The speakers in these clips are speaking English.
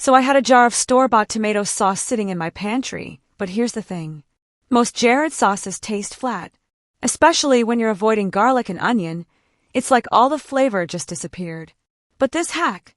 So I had a jar of store-bought tomato sauce sitting in my pantry, but here's the thing. Most Jared sauces taste flat. Especially when you're avoiding garlic and onion, it's like all the flavor just disappeared. But this hack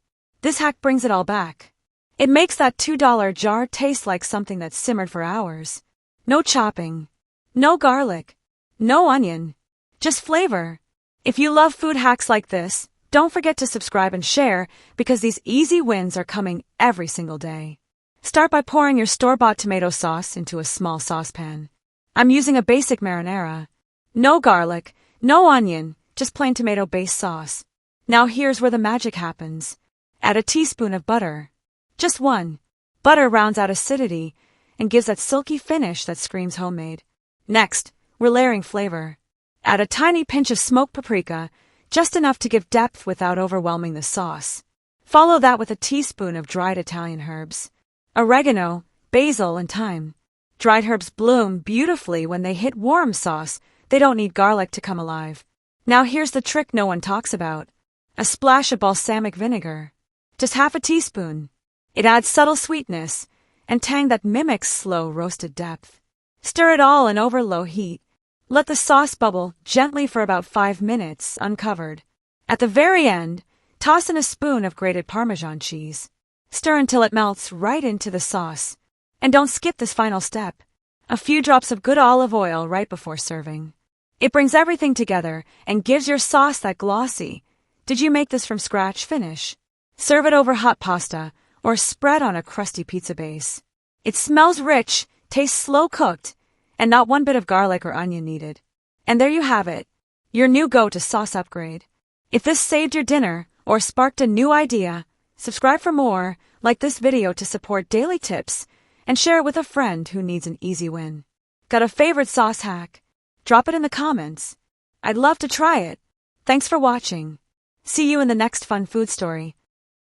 brings it all back. It makes that $2 jar taste like something that simmered for hours. No chopping, no garlic, no onion, just flavor. If you love food hacks like this, don't forget to subscribe and share because these easy wins are coming every single day. Start by pouring your store-bought tomato sauce into a small saucepan. I'm using a basic marinara. No garlic, no onion, just plain tomato-based sauce. Now here's where the magic happens. Add a teaspoon of butter. Just one. Butter rounds out acidity and gives that silky finish that screams homemade. Next, we're layering flavor. Add a tiny pinch of smoked paprika, just enough to give depth without overwhelming the sauce. Follow that with a teaspoon of dried Italian herbs. Oregano, basil, and thyme. Dried herbs bloom beautifully when they hit warm sauce. They don't need garlic to come alive. Now here's the trick no one talks about. A splash of balsamic vinegar. Just half a teaspoon. It adds subtle sweetness and tang that mimics slow roasted depth. Stir it all in over low heat. Let the sauce bubble gently for about 5 minutes, uncovered. At the very end, toss in a spoon of grated parmesan cheese. Stir until it melts right into the sauce. And don't skip this final step. A few drops of good olive oil right before serving. It brings everything together and gives your sauce that glossy, did you make this from scratch finish. Serve it over hot pasta or spread on a crusty pizza base. It smells rich, tastes slow-cooked, and not one bit of garlic or onion needed. And there you have it, your new go-to sauce upgrade. If this saved your dinner or sparked a new idea, subscribe for more, like this video to support daily tips, and share it with a friend who needs an easy win. Got a favorite sauce hack? Drop it in the comments. I'd love to try it. Thanks for watching. See you in the next fun food story.